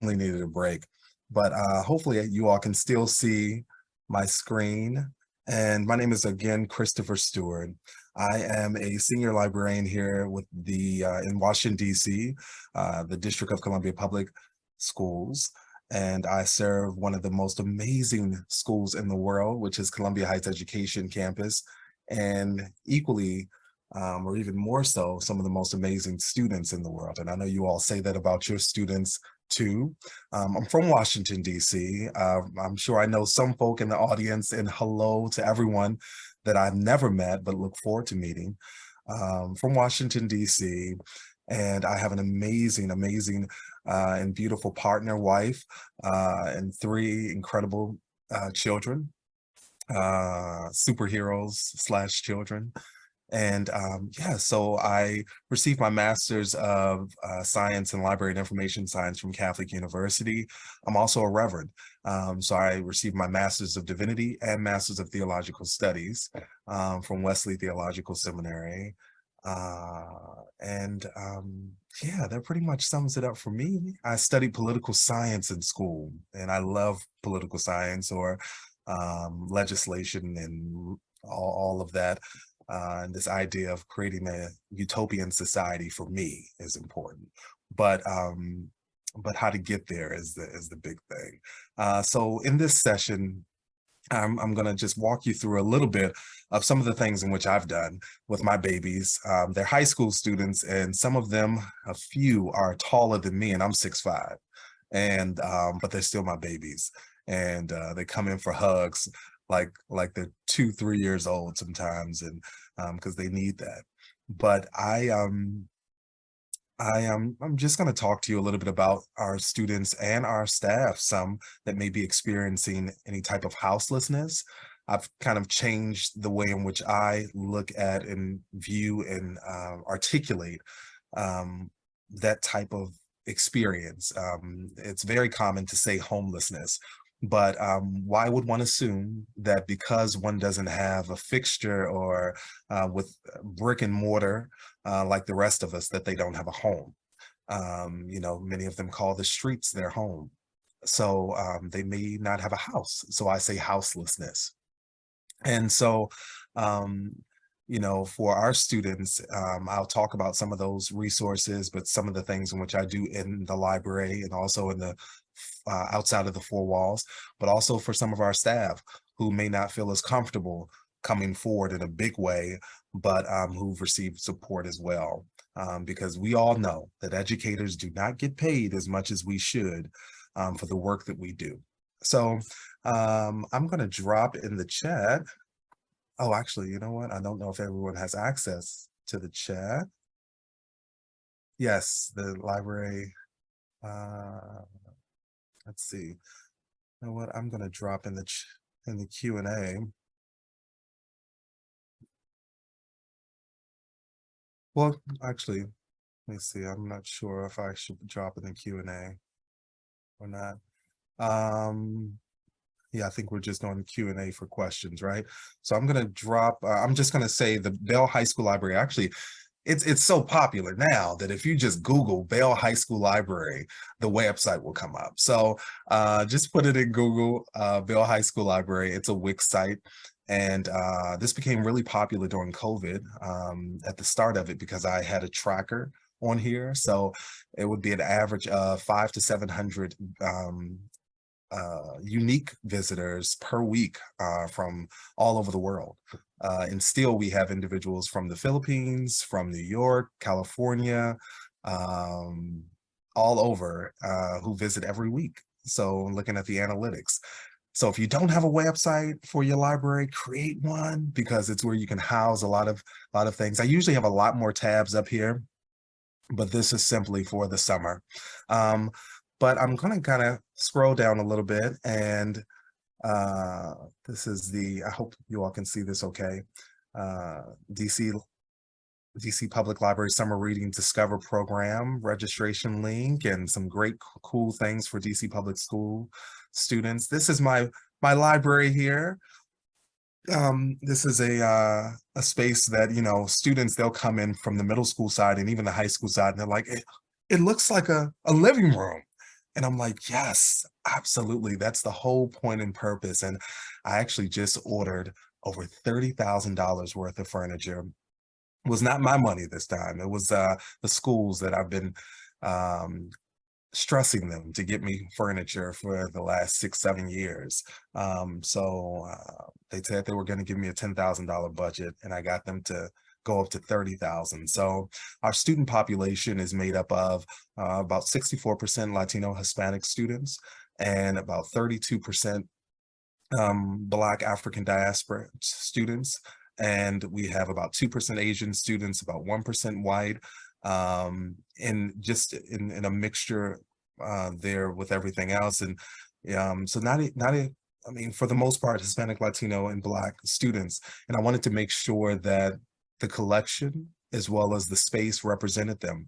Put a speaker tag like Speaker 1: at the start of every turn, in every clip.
Speaker 1: needed a break. But hopefully you all can still see my screen. And my name is again Christopher Stewart. I am a senior librarian here with the in Washington, D.C., the District of Columbia Public Schools. And I serve one of the most amazing schools in the world, which is Columbia Heights Education Campus. And equally, or even more so, some of the most amazing students in the world. And I know you all say that about your students too. I'm from Washington, D.C. I'm sure I know some folk in the audience, and hello to everyone that I've never met but look forward to meeting. From Washington, D.C., and I have an amazing, amazing and beautiful partner, wife, and three incredible children, superheroes slash children. And yeah, so I received my master's of science in library and information science from Catholic University. I'm also a reverend. So I received my master's of divinity and master's of theological studies from Wesley Theological Seminary. And yeah, that pretty much sums it up for me. I studied political science in school, and I love political science or legislation and all of that. And this idea of creating a utopian society for me is important, but how to get there is the big thing. So in this session, I'm going to just walk you through a little bit of some of the things in which I've done with my babies. They're high school students, and some of them, a few, are taller than me, and I'm 6'5", and but they're still my babies, and they come in for hugs like they're 2-3 years old sometimes, and because they need that. But I'm just going to talk to you a little bit about our students and our staff, some that may be experiencing any type of houselessness. I've kind of changed the way in which I look at and view and articulate that type of experience. It's very common to say homelessness, but why would one assume that because one doesn't have a fixture or with brick and mortar like the rest of us, that they don't have a home? You know, many of them call the streets their home. So they may not have a house. So I say houselessness. And so, you know, for our students, I'll talk about some of those resources, but some of the things in which I do in the library and also in the outside of the four walls, but also for some of our staff who may not feel as comfortable coming forward in a big way, but who've received support as well. Because we all know that educators do not get paid as much as we should for the work that we do. So I'm going to drop in the chat. Oh, actually, you know what? I don't know if everyone has access to the chat. Yes, the library. Let's see. You know what? I'm going to drop in the Q&A. Well, actually, let me see. I'm not sure if I should drop in the Q&A or not. Yeah, I think we're just doing Q&A for questions, right? So I'm going to drop, I'm just going to say the Bell High School Library. Actually, it's so popular now that if you just Google Bell High School Library, the website will come up. So just put it in Google, Bell High School Library. It's a Wix site. And this became really popular during COVID at the start of it because I had a tracker on here. So it would be an average of 500 to 700 unique visitors per week from all over the world. And still we have individuals from the Philippines, from New York, California, all over who visit every week. So looking at the analytics. So if you don't have a website for your library, create one, because it's where you can house a lot of things. I usually have a lot more tabs up here, but this is simply for the summer. But I'm going to kind of scroll down a little bit, and this is I hope you all can see this okay. DC Public Library Summer Reading Discover Program registration link, and some great cool things for DC Public School students. This is my library here. This is a space that, you know, students, they'll come in from the middle school side and even the high school side, and they're like, it looks like a living room. And I'm like, yes, absolutely. That's the whole point and purpose. And I actually just ordered over $30,000 worth of furniture. It was not my money this time. It was the schools that I've been um, stressing them to get me furniture for the last 6, 7 years. They said they were going to give me a $10,000 budget, and I got them to go up to 30,000. So our student population is made up of about 64% Latino Hispanic students and about 32% Black African diaspora students. And we have about 2% Asian students, about 1% white, and just in a mixture there with everything else. And so I mean, for the most part, Hispanic, Latino, and Black students. And I wanted to make sure that the collection as well as the space represented them.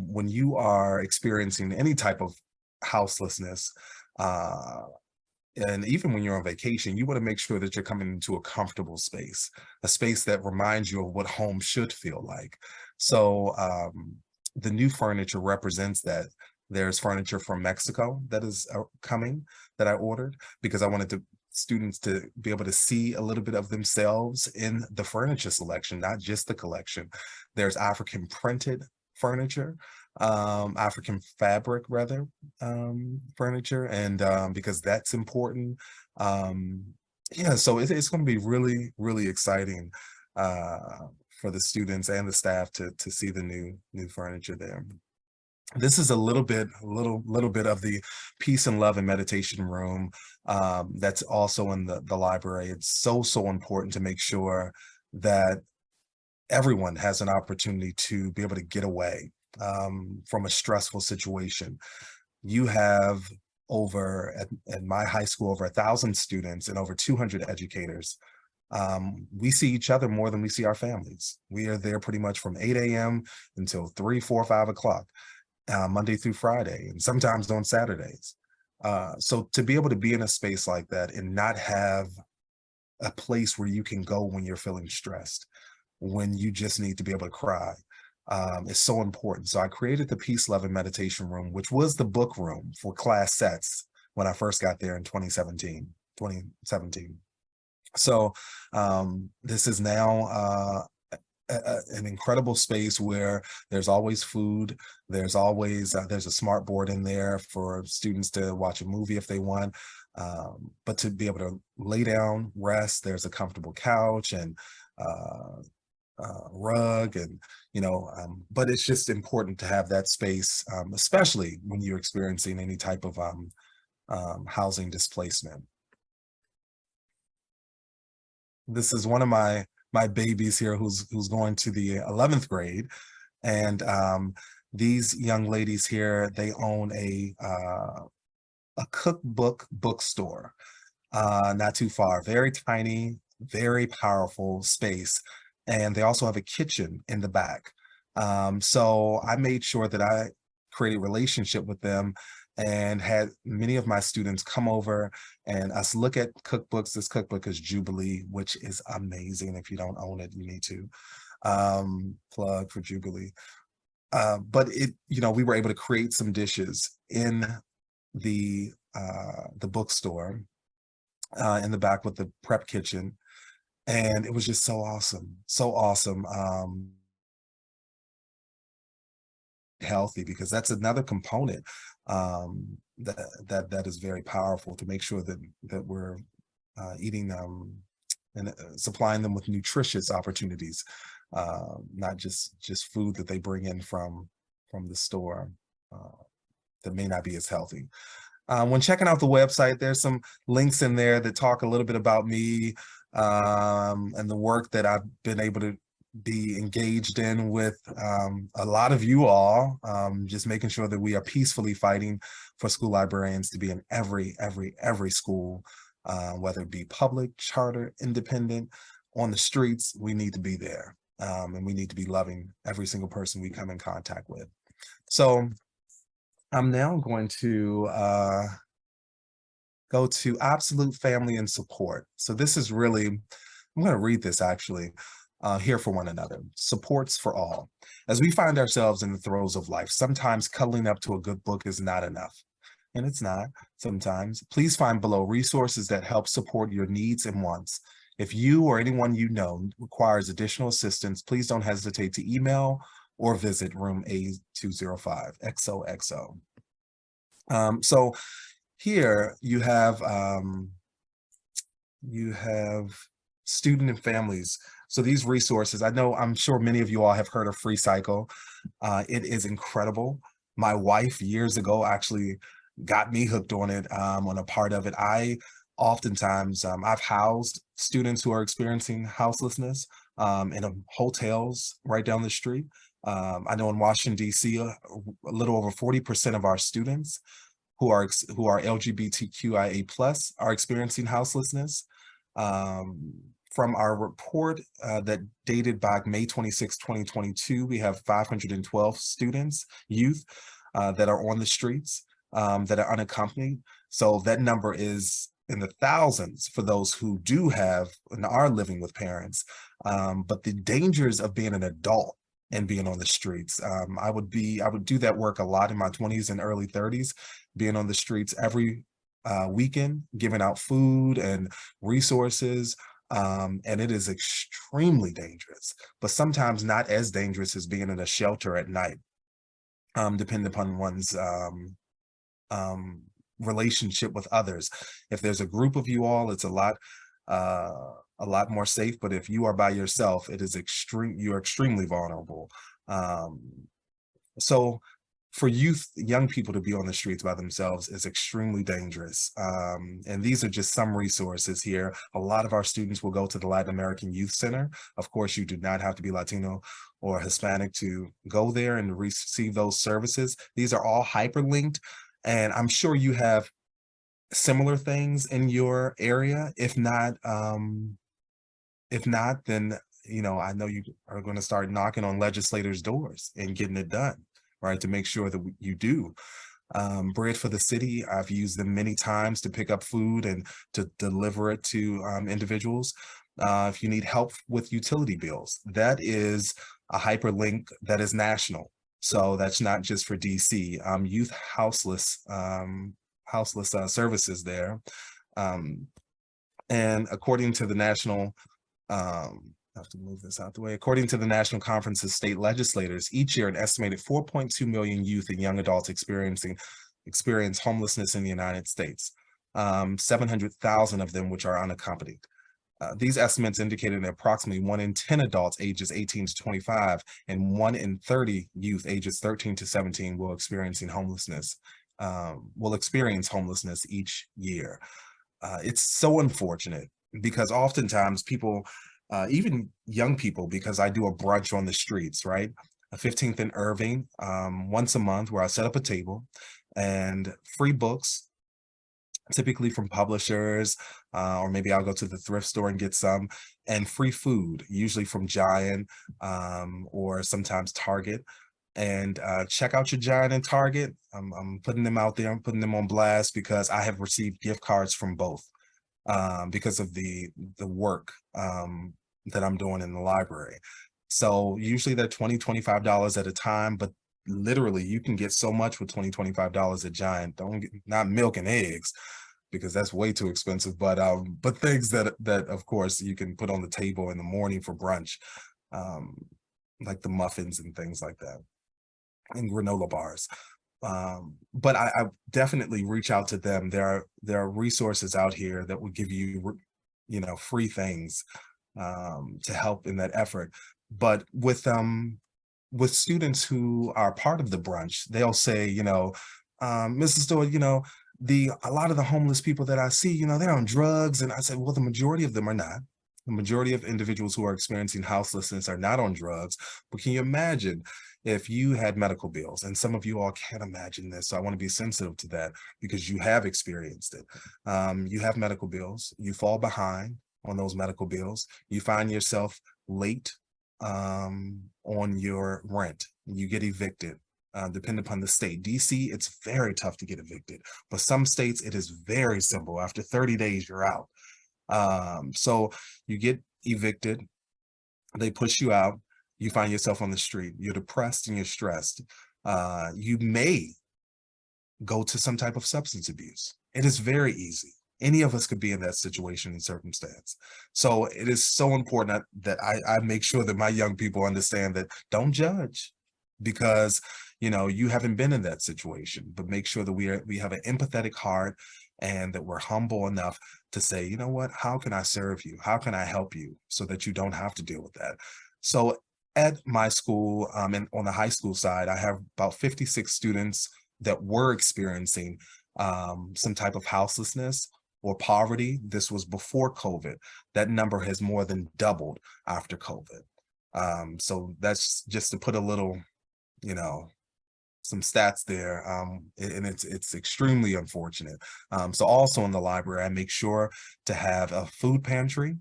Speaker 1: When you are experiencing any type of houselessness, uh, and even when you're on vacation, you want to make sure that you're coming into a comfortable space, a space that reminds you of what home should feel like. So the new furniture represents that. There's furniture from Mexico that is coming that I ordered because I wanted students to be able to see a little bit of themselves in the furniture selection, not just the collection. There's African printed furniture, African fabric rather, furniture, and because that's important. Um, yeah, so it's going to be really, really exciting for the students and the staff to see the new furniture there. This is a little bit of the peace and love and meditation room that's also in the library. It's so important to make sure that everyone has an opportunity to be able to get away from a stressful situation. You have at my high school, over 1,000 students and over 200 educators. We see each other more than we see our families. We are there pretty much from 8 a.m. until 3, 4, 5 o'clock, Monday through Friday, and sometimes on Saturdays. So to be able to be in a space like that and not have a place where you can go when you're feeling stressed, when you just need to be able to cry, is so important. So I created the Peace, Love, and Meditation Room, which was the book room for class sets when I first got there in 2017. So this is now an incredible space where there's always food. There's always there's a smart board in there for students to watch a movie if they want. But to be able to lay down, rest, there's a comfortable couch and rug, and but it's just important to have that space, especially when you're experiencing any type of housing displacement. This is one of my babies here who's going to the 11th grade, and these young ladies here, they own a cookbook bookstore not too far. Very tiny, very powerful space. And they also have a kitchen in the back. So I made sure that I created a relationship with them and had many of my students come over and us look at cookbooks. This cookbook is Jubilee, which is amazing. If you don't own it, you need to plug for Jubilee. But we were able to create some dishes in the bookstore in the back with the prep kitchen, and it was just so awesome, so awesome. Healthy, because that's another component that is very powerful, to make sure that we're eating and supplying them with nutritious opportunities, not just food that they bring in from the store that may not be as healthy. When checking out the website, there's some links in there that talk a little bit about me and the work that I've been able to be engaged in with a lot of you all, just making sure that we are peacefully fighting for school librarians to be in every school, whether it be public, charter, independent, on the streets. We need to be there, and we need to be loving every single person we come in contact with. So I'm now going to go to absolute family and support. So this is really, I'm going to read this actually. Here for one another, supports for all. As we find ourselves in the throes of life, sometimes cuddling up to a good book is not enough. and it's not sometimes. Please find below resources that help support your needs and wants. If you or anyone you know requires additional assistance, please don't hesitate to email or visit room A205 XOXO. So here you have student and families. So these resources, I'm sure many of you all have heard of Freecycle. It is incredible. My wife years ago actually got me hooked on it, on a part of it. Oftentimes, I've housed students who are experiencing houselessness in hotels right down the street. I know in Washington, D.C., a little over 40% of our students who are LGBTQIA plus are experiencing houselessness. From our report that dated back May 26, 2022, we have 512 students, youth, that are on the streets, that are unaccompanied. So that number is in the thousands for those who do have and are living with parents. But the dangers of being an adult and being on the streets. I would do that work a lot in my 20s and early 30s, being on the streets every weekend, giving out food and resources. And it is extremely dangerous, but sometimes not as dangerous as being in a shelter at night, depending upon one's relationship with others. If there's a group of you all, it's a lot more safe, but if you are by yourself, you're extremely vulnerable. So for young people to be on the streets by themselves is extremely dangerous. And these are just some resources here. A lot of our students will go to the Latin American Youth Center. Of course, you do not have to be Latino or Hispanic to go there and receive those services. These are all hyperlinked, and I'm sure you have similar things in your area. If not, then, I know you are going to start knocking on legislators' doors and getting it done, right, to make sure that you do. Bread for the City, I've used them many times to pick up food and to deliver it to individuals. If you need help with utility bills, that is a hyperlink that is national. So that's not just for DC. Youth houseless services there. And according to the national, I have to move this out the way. According to the National Conference of State Legislators, each year an estimated 4.2 million youth and young adults experience homelessness in the United States, 700,000 of them which are unaccompanied. These estimates indicated that approximately 1 in 10 adults ages 18 to 25 and 1 in 30 youth ages 13 to 17 will experience homelessness each year. It's so unfortunate because oftentimes people, even young people, because I do a brunch on the streets, right? A 15th and Irving, once a month, where I set up a table and free books, typically from publishers, or maybe I'll go to the thrift store and get some, and free food, usually from Giant, or sometimes Target. And check out your Giant and Target. I'm putting them out there. I'm putting them on blast because I have received gift cards from both, because of the work that I'm doing in the library. So usually they're $20, $25 at a time, but literally you can get so much with $20, $25 at Giant. Not milk and eggs, because that's way too expensive, but things that of course you can put on the table in the morning for brunch, like the muffins and things like that, and granola bars. But I definitely reach out to them. There are resources out here that will give you, free things to help in that effort. But with students who are part of the brunch, they'll say, Mrs. Stewart, a lot of the homeless people that I see, they're on drugs. And I said, well, the majority of them are not. The majority of individuals who are experiencing houselessness are not on drugs. But can you imagine if you had medical bills? And some of you all can't imagine this, so I want to be sensitive to that because you have experienced it. You have medical bills, you fall behind on those medical bills, you find yourself late on your rent, you get evicted. Depending upon the state. DC, it's very tough to get evicted, but some states it is very simple. After 30 days, you're out. So you get evicted, they push you out, you find yourself on the street, you're depressed and you're stressed. You may go to some type of substance abuse. It is very easy. Any of us could be in that situation and circumstance. So it is so important that I make sure that my young people understand that don't judge, because you haven't been in that situation, but make sure that we have an empathetic heart, and that we're humble enough to say, you know what, how can I serve you? How can I help you so that you don't have to deal with that? So at my school, and on the high school side, I have about 56 students that were experiencing some type of houselessness or poverty. This was before COVID. That number has more than doubled after COVID. So that's just to put a little, some stats there, and it's extremely unfortunate. So also in the library, I make sure to have a food pantry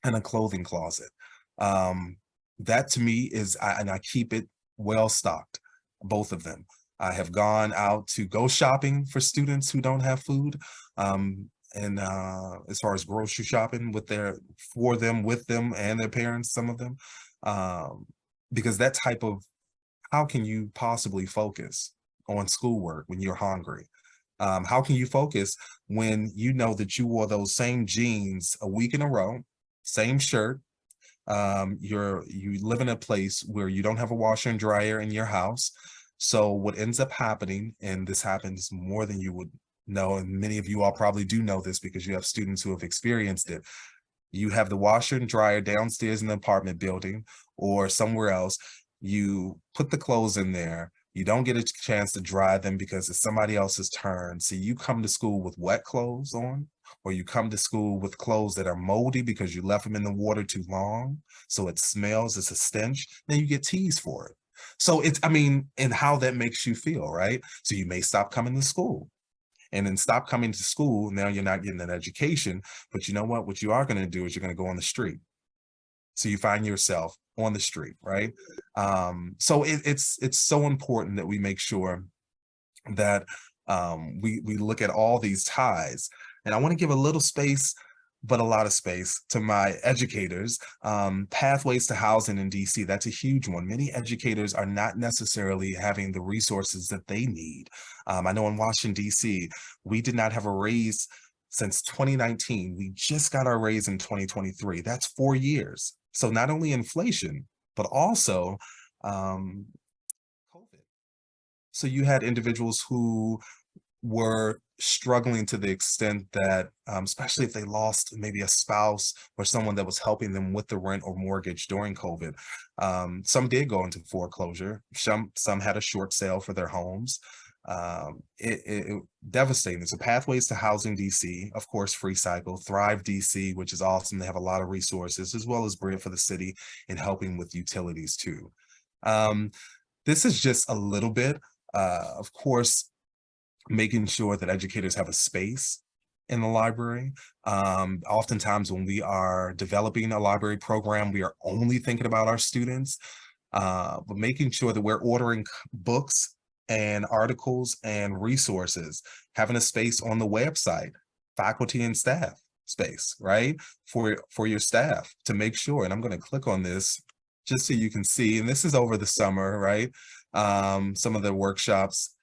Speaker 1: and a clothing closet. That to me and I keep it well stocked, both of them. I have gone out to go shopping for students who don't have food, and as far as grocery shopping for them, with them, and their parents, some of them, because that type of, how can you possibly focus on schoolwork when you're hungry? How can you focus when you know that you wore those same jeans a week in a row, same shirt? You live in a place where you don't have a washer and dryer in your house. So what ends up happening, and this happens more than you would know, and many of you all probably do know this because you have students who have experienced it. You have the washer and dryer downstairs in the apartment building or somewhere else. You put the clothes in there. You don't get a chance to dry them because it's somebody else's turn. So you come to school with wet clothes on, or you come to school with clothes that are moldy because you left them in the water too long. So it smells, it's a stench. Then you get teased for it. So and how that makes you feel, right? So you may stop coming to school. And then stop coming to school. Now you're not getting an education, but you know what? What you are going to do is you're going to go on the street. So you find yourself on the street, right? So it's so important that we make sure that we look at all these ties. And I want to give a little space, but a lot of space, to my educators. Pathways to housing in DC, that's a huge one. Many educators are not necessarily having the resources that they need. I know in Washington, DC, we did not have a raise since 2019. We just got our raise in 2023. That's 4 years. So not only inflation, but also COVID. So you had individuals who were struggling to the extent that, especially if they lost maybe a spouse or someone that was helping them with the rent or mortgage during COVID. Some did go into foreclosure. Some had a short sale for their homes. It devastating. So Pathways to Housing DC, of course, Freecycle, Thrive DC, which is awesome. They have a lot of resources, as well as Bread for the City in helping with utilities too. This is just a little bit, of course, making sure that educators have a space in the library. Oftentimes when we are developing a library program, we are only thinking about our students, but making sure that we're ordering books and articles and resources, having a space on the website, faculty and staff space, right? For your staff to make sure, and I'm going to click on this just so you can see, and this is over the summer, right? Some of the workshops,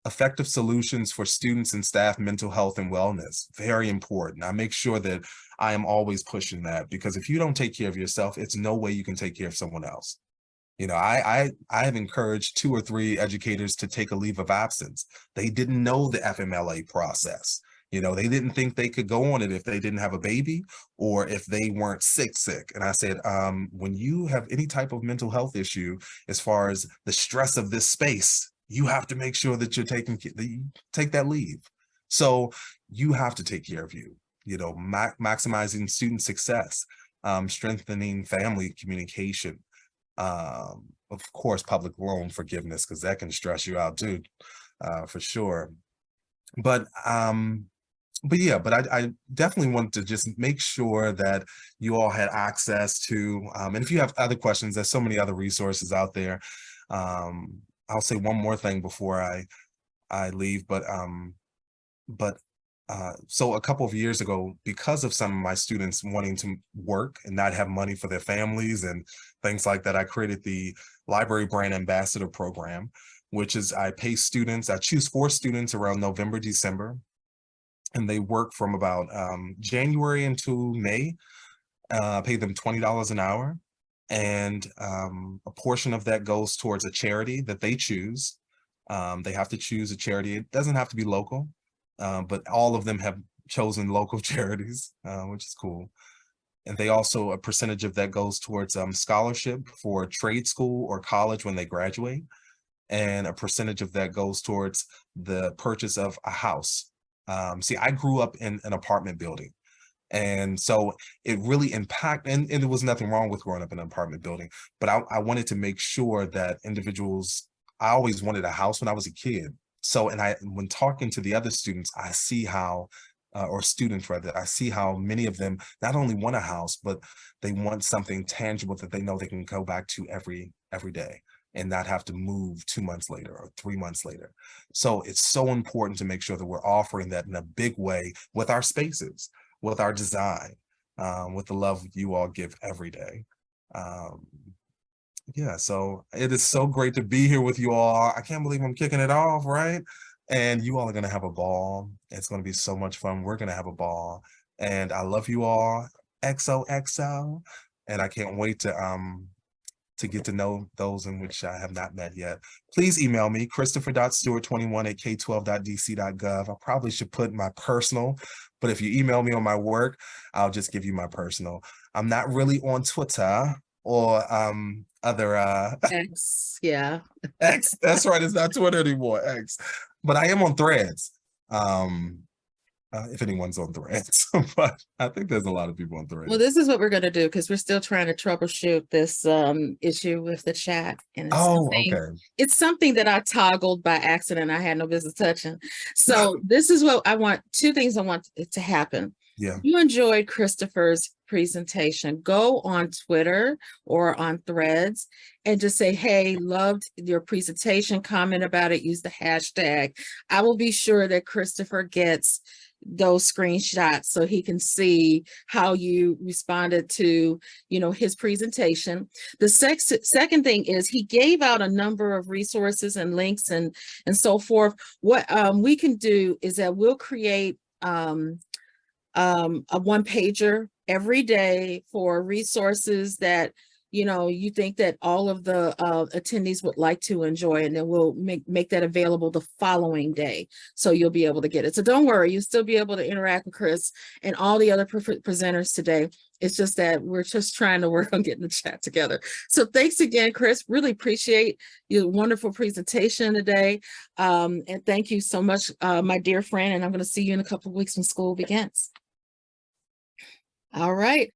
Speaker 1: effective solutions for students and staff mental health and wellness, very important. I make sure that I am always pushing that, because if you don't take care of yourself, it's no way you can take care of someone else. I have encouraged 2 or 3 educators to take a leave of absence. They didn't know the FMLA process. They didn't think they could go on it if they didn't have a baby or if they weren't sick. And I said, when you have any type of mental health issue, as far as the stress of this space, you have to make sure that you take that leave. So you have to take care of you, maximizing student success, strengthening family communication, of course, public loan forgiveness, because that can stress you out too, for sure. But I definitely want to just make sure that you all had access to, and if you have other questions, there's so many other resources out there. I'll say one more thing before I leave, so a couple of years ago, because of some of my students wanting to work and not have money for their families and things like that, I created the Library Brand Ambassador Program. which is I choose 4 students around November, December, and they work from about January into May. Pay them $20 an hour, and a portion of that goes towards a charity that they choose. They have to choose a charity. It doesn't have to be local, but all of them have chosen local charities, which is cool. And they also, a percentage of that goes towards scholarship for trade school or college when they graduate. And a percentage of that goes towards the purchase of a house. See, I grew up in an apartment building. And so it really impacted, and there was nothing wrong with growing up in an apartment building, but I wanted to make sure that individuals, I always wanted a house when I was a kid. So, when talking to the other students, I see how, or students rather, I see how many of them not only want a house, but they want something tangible that they know they can go back to every day and not have to move 2 months later or 3 months later. So it's so important to make sure that we're offering that in a big way with our spaces, with our design, with the love you all give every day. Yeah, so it is so great to be here with you all. I can't believe I'm kicking it off, right? And you all are gonna have a ball. It's gonna be so much fun. We're gonna have a ball. And I love you all. XOXO. And I can't wait to get to know those in which I have not met yet. Please email me, christopher.stewart21@k12.dc.gov. I probably should put my personal, but if you email me on my work, I'll just give you my personal. I'm not really on Twitter or other
Speaker 2: X, yeah.
Speaker 1: X. That's right, it's not Twitter anymore, X. But I am on Threads. If anyone's on Threads, but I think there's a lot of people on Threads.
Speaker 2: Well, this is what we're going to do because we're still trying to troubleshoot this issue with the chat. And it's something that I toggled by accident. I had no business touching. So this is what I want. 2 things I want it to happen.
Speaker 1: Yeah.
Speaker 2: You enjoyed Christopher's presentation. Go on Twitter or on Threads and just say, hey, loved your presentation, comment about it, use the hashtag. I will be sure that Christopher gets those screenshots so he can see how you responded to, his presentation. The second thing is he gave out a number of resources and links and so forth. What we can do is that we'll create a 1-pager every day for resources that you think that all of the attendees would like to enjoy, and then we'll make that available the following day, so you'll be able to get it. So don't worry, you'll still be able to interact with Chris and all the other presenters today. It's just that we're just trying to work on getting the chat together. So thanks again, Chris. Really appreciate your wonderful presentation today. And thank you so much, my dear friend. And I'm going to see you in a couple of weeks when school begins. All right.